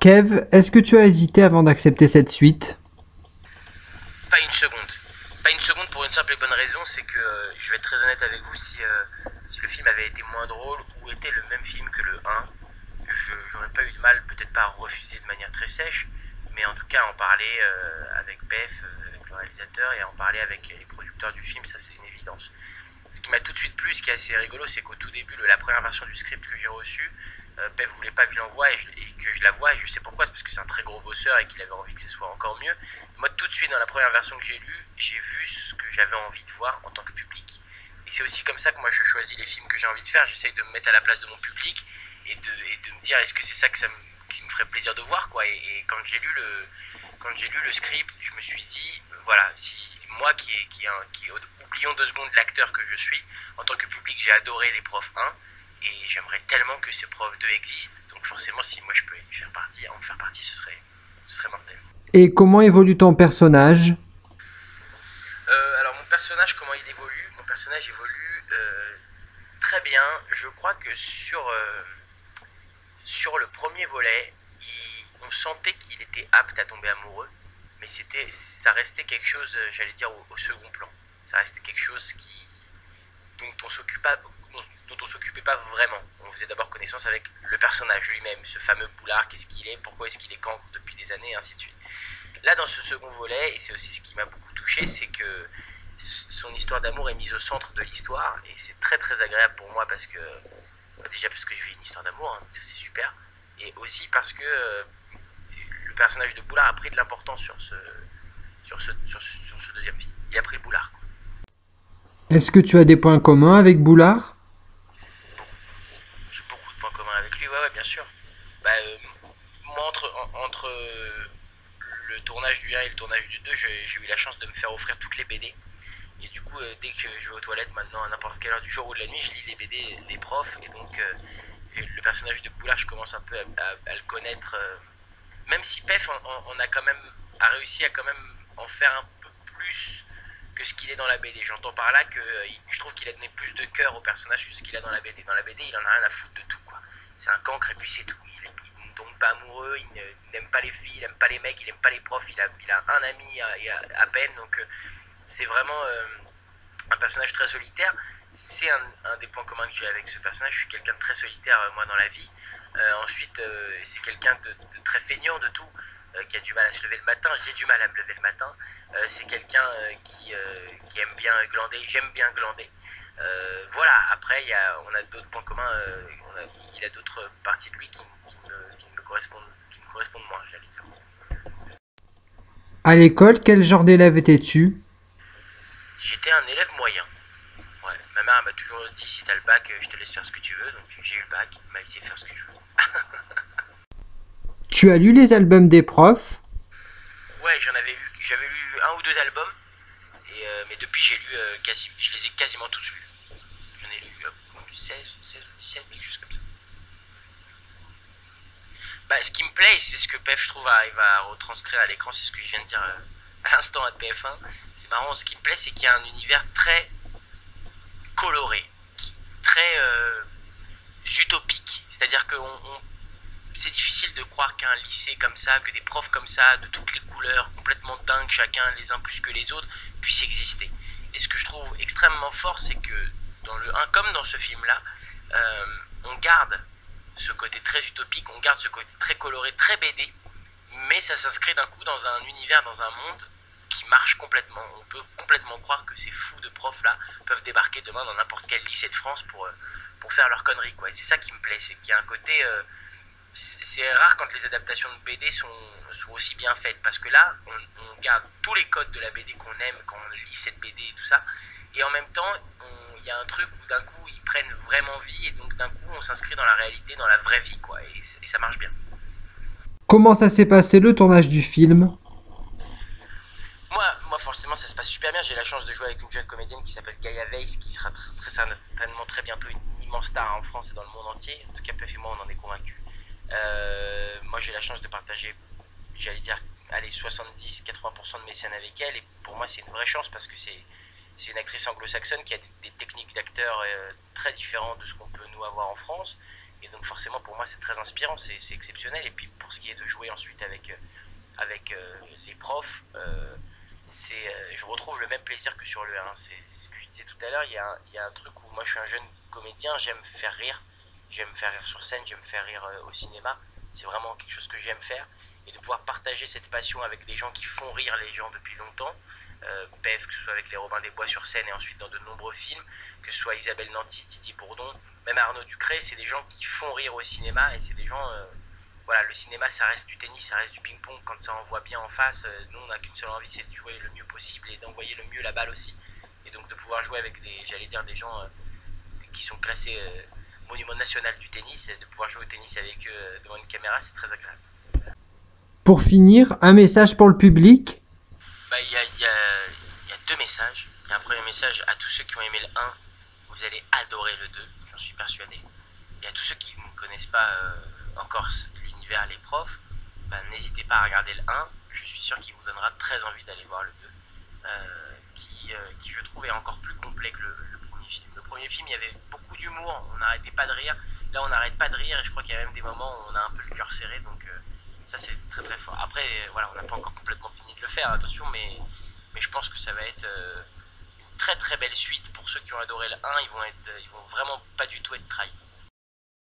Kev, est-ce que tu as hésité avant d'accepter cette suite? Pas une seconde. Pas une seconde pour une simple et bonne raison, c'est que je vais être très honnête avec vous, si le film avait été moins drôle ou était le même film que le 1, j'aurais pas eu de mal, peut-être pas à refuser de manière très sèche, mais en tout cas en parler avec Pef, avec le réalisateur, et en parler avec les producteurs du film, ça c'est une évidence. Ce qui m'a tout de suite plu, ce qui est assez rigolo, c'est qu'au tout début, la première version du script que j'ai reçu, Pep voulait pas que je l'envoie et que je la voie, et je sais pourquoi, c'est parce que c'est un très gros bosseur et qu'il avait envie que ce soit encore mieux. Moi, tout de suite, dans la première version que j'ai lue, j'ai vu ce que j'avais envie de voir en tant que public. Et c'est aussi comme ça que moi je choisis les films que j'ai envie de faire, j'essaye de me mettre à la place de mon public et de me dire est-ce que c'est ça, qui me ferait plaisir de voir, quoi. Et quand j'ai lu le script, je me suis dit, voilà, si moi oublions 2 secondes l'acteur que je suis, en tant que public, j'ai adoré les profs 1, et j'aimerais tellement que ces profs 2 existent. Donc forcément, si moi je peux en faire partie, ce serait mortel. Et comment évolue ton personnage? Alors mon personnage, comment il évolue? Mon personnage évolue très bien. Je crois que sur le premier volet, on sentait qu'il était apte à tomber amoureux, mais ça restait quelque chose, j'allais dire, au second plan. Ça restait quelque chose dont on s'occupait pas vraiment. On faisait d'abord connaissance avec le personnage lui-même, ce fameux Boulard, qu'est-ce qu'il est, pourquoi est-ce qu'il est cancre depuis des années, et ainsi de suite. Là, dans ce second volet, et c'est aussi ce qui m'a beaucoup touché, c'est que son histoire d'amour est mise au centre de l'histoire, et c'est très très agréable pour moi parce que, déjà parce que je vis une histoire d'amour, hein, ça c'est super, et aussi parce que le personnage de Boulard a pris de l'importance sur ce deuxième film. Il a pris le Boulard, quoi. Est-ce que tu as des points communs avec Boulard? J'ai beaucoup de points communs avec lui, ouais, bien sûr. Bah, moi, entre le tournage du 1 et le tournage du 2, j'ai eu la chance de me faire offrir toutes les BD. Et du coup, dès que je vais aux toilettes maintenant, à n'importe quelle heure du jour ou de la nuit, je lis les BD des profs. Et donc, le personnage de Boulard, je commence un peu à le connaître. Même si Pef a réussi à quand même en faire un peu plus que ce qu'il est dans la BD. J'entends par là que je trouve qu'il a donné plus de cœur au personnage que ce qu'il a dans la BD. Dans la BD, il en a rien à foutre de tout, quoi. C'est un cancre et puis c'est tout. Il ne tombe pas amoureux, il n'aime pas les filles, il n'aime pas les mecs, il n'aime pas les profs, il a un ami à peine. Donc c'est vraiment un personnage très solitaire. C'est un des points communs que j'ai avec ce personnage. Je suis quelqu'un de très solitaire, moi, dans la vie. Ensuite, c'est quelqu'un de très feignant de tout, qui a du mal à se lever le matin. J'ai du mal à me lever le matin. C'est quelqu'un qui aime bien glander. J'aime bien glander. Voilà, après, on a d'autres points communs. Il a d'autres parties de lui qui me correspondent moins, j'allais dire. À l'école, quel genre d'élève étais-tu? J'étais un élève moyen. Ouais, ma mère m'a toujours dit si t'as le bac, je te laisse faire ce que tu veux. Donc j'ai eu le bac, il m'a laissé faire ce que je veux. Tu as lu les albums des profs? Ouais, j'avais lu un ou deux albums, mais depuis je les ai quasiment tous lus. J'en ai lu 16 ou 17, quelque chose comme ça. Bah, ce qui me plaît, et c'est ce que PF, je trouve, arrive à retranscrire à l'écran, c'est ce que je viens de dire à l'instant à TF1. C'est marrant, ce qui me plaît, c'est qu'il y a un univers très coloré, très utopique. C'est-à-dire que c'est difficile de croire qu'un lycée comme ça, que des profs comme ça, de toutes les couleurs, complètement dingues, chacun les uns plus que les autres, puissent exister. Et ce que je trouve extrêmement fort, c'est que dans le 1, comme dans ce film-là, on garde ce côté très utopique, on garde ce côté très coloré, très BD, mais ça s'inscrit d'un coup dans un univers, dans un monde qui marche complètement. On peut complètement croire que ces fous de profs-là peuvent débarquer demain dans n'importe quel lycée de France pour faire leur connerie, quoi. Et c'est ça qui me plaît, c'est qu'il y a un côté... c'est rare quand les adaptations de BD sont aussi bien faites, parce que là, on garde tous les codes de la BD qu'on aime quand on lit cette BD et tout ça, et en même temps, il y a un truc où d'un coup, ils prennent vraiment vie, et donc d'un coup, on s'inscrit dans la réalité, dans la vraie vie, quoi, et ça marche bien. Comment ça s'est passé le tournage du film? Moi, forcément, ça se passe super bien. J'ai la chance de jouer avec une jeune comédienne qui s'appelle Gaia Weiss, qui sera très certainement très bientôt une immense star en France et dans le monde entier. En tout cas, Pef et moi, on en est convaincus. Moi, j'ai la chance de partager, j'allais dire, allez, 70-80% de mes scènes avec elle. Et pour moi, c'est une vraie chance parce que c'est une actrice anglo-saxonne qui a des techniques d'acteur très différentes de ce qu'on peut nous avoir en France. Et donc forcément pour moi c'est très inspirant, c'est exceptionnel. Et puis pour ce qui est de jouer ensuite avec les profs, je retrouve le même plaisir que sur le 1. C'est ce que je disais tout à l'heure, il y a un truc où moi je suis un jeune comédien, j'aime faire rire sur scène, j'aime faire rire au cinéma. C'est vraiment quelque chose que j'aime faire. Et de pouvoir partager cette passion avec des gens qui font rire les gens depuis longtemps, Bev, que ce soit avec les Robins des Bois sur scène et ensuite dans de nombreux films, que ce soit Isabelle Nanty, Titi Bourdon, même Arnaud Ducré, c'est des gens qui font rire au cinéma et c'est des gens. Voilà, le cinéma ça reste du tennis, ça reste du ping-pong quand ça envoie bien en face. Nous on n'a qu'une seule envie, c'est de jouer le mieux possible et d'envoyer le mieux la balle aussi. Et donc de pouvoir jouer avec j'allais dire des gens qui sont classés monument national du tennis et de pouvoir jouer au tennis avec eux devant une caméra, c'est très agréable. Pour finir, un message pour le public. Bah, y a deux messages. Il y a un premier message à tous ceux qui ont aimé le 1, vous allez adorer le 2, j'en suis persuadé. Et à tous ceux qui ne connaissent pas encore l'univers, les profs, bah, n'hésitez pas à regarder le 1, je suis sûr qu'il vous donnera très envie d'aller voir le 2, qui je trouve est encore plus complet que le premier film. Le premier film, il y avait beaucoup d'humour, on n'arrêtait pas de rire. Là, on n'arrête pas de rire et je crois qu'il y a même des moments où on a un peu le cœur serré, donc ça c'est très très fort. Après, voilà, on n'a pas encore complètement fini de le faire, attention, mais je pense que ça va être une très très belle suite. Pour ceux qui ont adoré le 1, ils vont vraiment pas du tout être trahis.